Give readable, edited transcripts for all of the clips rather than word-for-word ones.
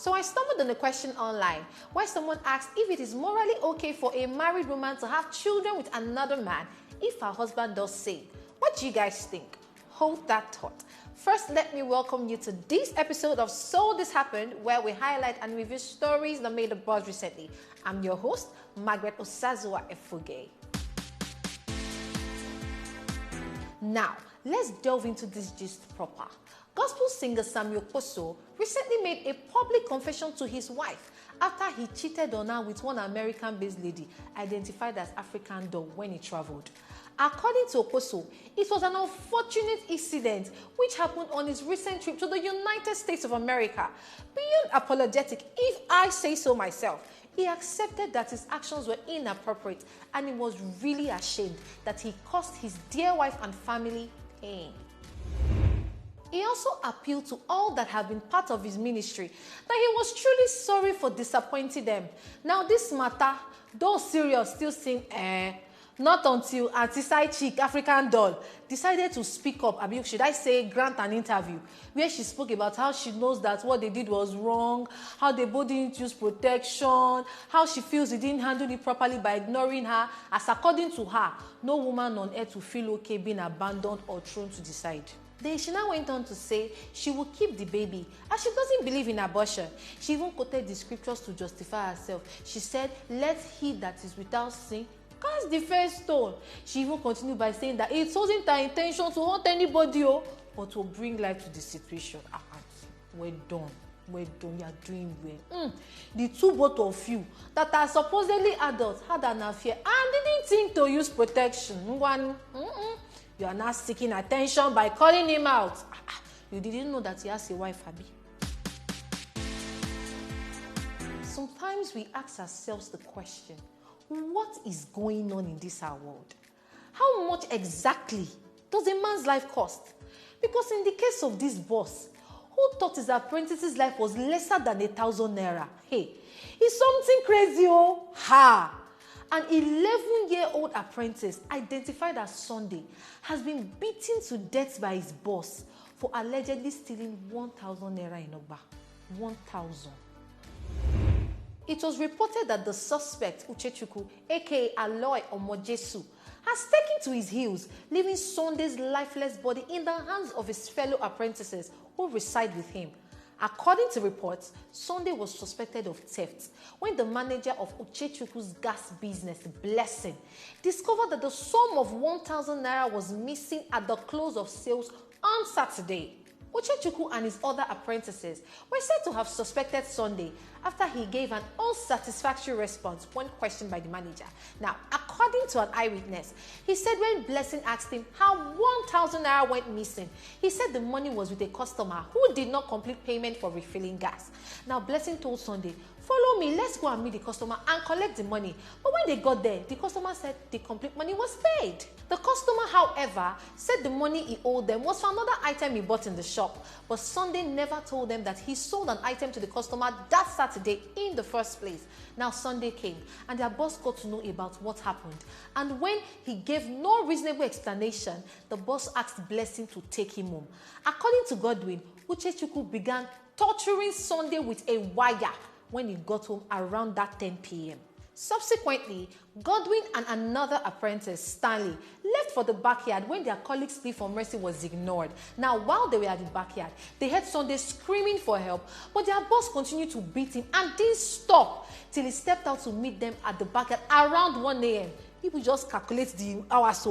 So I stumbled on a question online where someone asked if it is morally okay for a married woman to have children with another man if her husband does same. What do you guys think? Hold that thought. First, let me welcome you to this episode of So This Happened, where we highlight and review stories that made the buzz recently. I'm your host, Margaret Osazua Efuge. Now, let's delve into this gist proper. Gospel singer Sammie Okposo recently made a public confession to his wife after he cheated on her with one American-based lady identified as African doll when he traveled. According to Okposo, it was an unfortunate incident which happened on his recent trip to the United States of America. Beyond apologetic, if I say so myself, he accepted that his actions were inappropriate and he was really ashamed that he caused his dear wife and family pain. He also appealed to all that have been part of his ministry that he was truly sorry for disappointing them. Now this matter, though serious, still seemed not until anti-side chick African doll decided to speak up, should I say grant an interview, where she spoke about how she knows that what they did was wrong, how they both didn't use protection, how she feels he didn't handle it properly by ignoring her, as according to her, no woman on earth will feel okay being abandoned or thrown to the side. Then she now went on to say she will keep the baby as she doesn't believe in abortion. She even quoted the scriptures to justify herself. She said, "Let he that is without sin cast the first stone." She even continued by saying that it wasn't her intention to hurt anybody, but to bring life to the situation. Well done. Well done, you are doing well. The two both of you that are supposedly adults had an affair and didn't think to use protection. You are now seeking attention by calling him out. You didn't know that he has a wife, Abi. Sometimes we ask ourselves the question, what is going on in this our world? How much exactly does a man's life cost? Because in the case of this boss, who thought his apprentice's life was lesser than 1,000 naira? Hey, it's something crazy, An 11-year-old apprentice, identified as Sunday, has been beaten to death by his boss for allegedly stealing 1,000 naira in Ogba. 1,000. It was reported that the suspect, Uchechukwu, aka Aloy Omojesu, has taken to his heels, leaving Sunday's lifeless body in the hands of his fellow apprentices who reside with him. According to reports, Sunday was suspected of theft when the manager of Uchechukwu's gas business, Blessing, discovered that the sum of 1,000 naira was missing at the close of sales on Saturday. Uchechukwu and his other apprentices were said to have suspected Sunday after he gave an unsatisfactory response when questioned by the manager. Now, according to an eyewitness, he said when Blessing asked him how 1,000 naira went missing, he said the money was with a customer who did not complete payment for refilling gas. Now, Blessing told Sunday, "Follow me, let's go and meet the customer and collect the money." But when they got there, the customer said the complete money was paid. The customer, however, said the money he owed them was for another item he bought in the shop. But Sunday never told them that he sold an item to the customer that Saturday in the first place. Now Sunday came and their boss got to know about what happened. And when he gave no reasonable explanation, the boss asked Blessing to take him home. According to Godwin, Uchechukwu began torturing Sunday with a wire when he got home around that 10 p.m. Subsequently, Godwin and another apprentice, Stanley, left for the backyard when their colleague's plea for mercy was ignored. Now, while they were at the backyard, they heard Sunday screaming for help, but their boss continued to beat him and didn't stop till he stepped out to meet them at the backyard around 1 a.m. People just calculate the hours.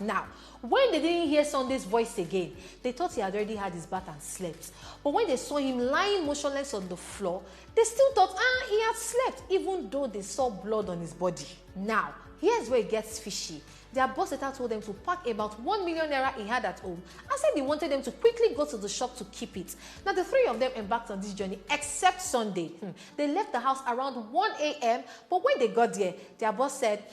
Now, when they didn't hear Sunday's voice again, they thought he had already had his bath and slept. But when they saw him lying motionless on the floor, they still thought, he had slept, even though they saw blood on his body. Now, here's where it gets fishy. Their boss later told them to pack about 1 million naira he had at home and said he wanted them to quickly go to the shop to keep it. Now, the three of them embarked on this journey except Sunday. They left the house around 1 a.m., but when they got there, their boss said,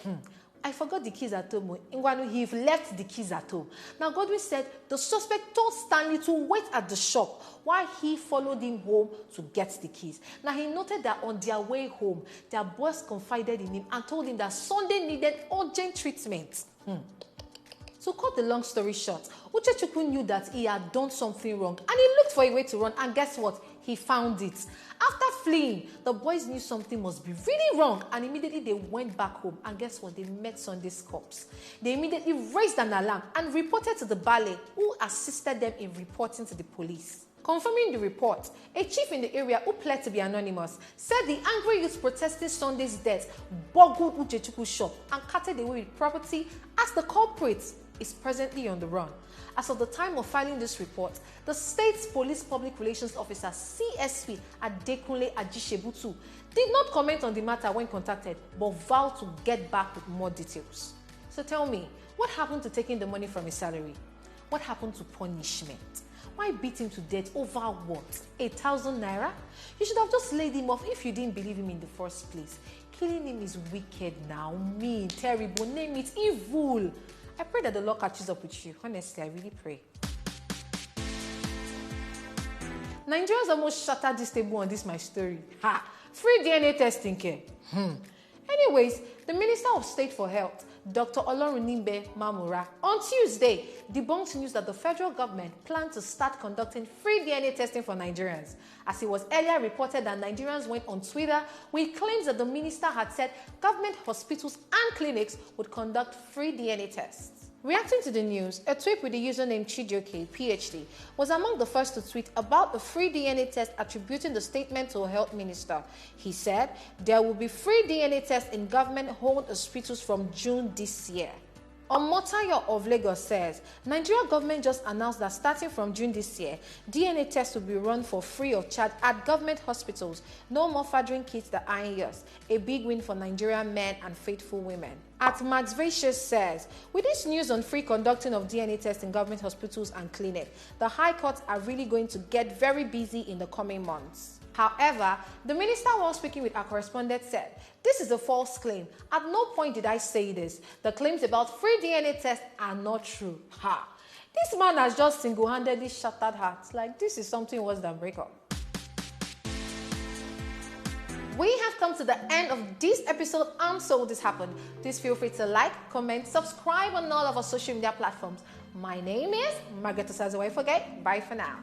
"I forgot the keys at home." Ngwanu, he left the keys at home. Now, Godwin said the suspect told Stanley to wait at the shop while he followed him home to get the keys. Now, he noted that on their way home, their boss confided in him and told him that Sunday needed urgent treatment. To cut the long story short, Uchechukwu knew that he had done something wrong and he looked for a way to run, and guess what? he found it. After fleeing, the boys knew something must be really wrong, and immediately they went back home. And guess what? They met Sunday's corpse. They immediately raised an alarm and reported to the ballet, who assisted them in reporting to the police. Confirming the report, a chief in the area who pled to be anonymous said the angry youths protesting Sunday's death boggled Uchechukwu's shop and carted away with property, as the culprit is presently on the run. As of the time of filing this report, the state's police public relations officer, CSP Adekunle Ajishebutu, did not comment on the matter when contacted, but vowed to get back with more details. So tell me, what happened to taking the money from his salary? What happened to punishment? Why beat him to death over what? 1,000 naira? You should have just laid him off if you didn't believe him in the first place. Killing him is wicked now, mean, terrible, name it, evil. I pray that the Lord catches up with you. Honestly, I really pray. Nigerians almost shattered this table on this my story. Ha! Free DNA testing care. Anyways, the Minister of State for Health, Dr. Olorunimbe Mamura, on Tuesday debunked news that the federal government planned to start conducting free DNA testing for Nigerians, as it was earlier reported that Nigerians went on Twitter with claims that the minister had said government hospitals and clinics would conduct free DNA tests. Reacting to the news, a tweet with the username Chijioke, PhD, was among the first to tweet about the free DNA test, attributing the statement to a health minister. He said, there will be free DNA tests in government-owned hospitals from June this year. Omotayo of Lagos says, Nigeria government just announced that starting from June this year, DNA tests will be run for free of charge at government hospitals. No more fathering kids the iron years. A big win for Nigerian men and faithful women. At Max Vicious says, with this news on free conducting of DNA tests in government hospitals and clinics, the high courts are really going to get very busy in the coming months. However, the minister, while speaking with our correspondent, said, this is a false claim. At no point did I say this. The claims about free DNA tests are not true. Ha! This man has just single-handedly shattered hearts. Like, this is something worse than breakup. We have come to the end of this episode and So This Happened. Please feel free to like, comment, subscribe on all of our social media platforms. My name is Margaret Osazoe. Bye for now.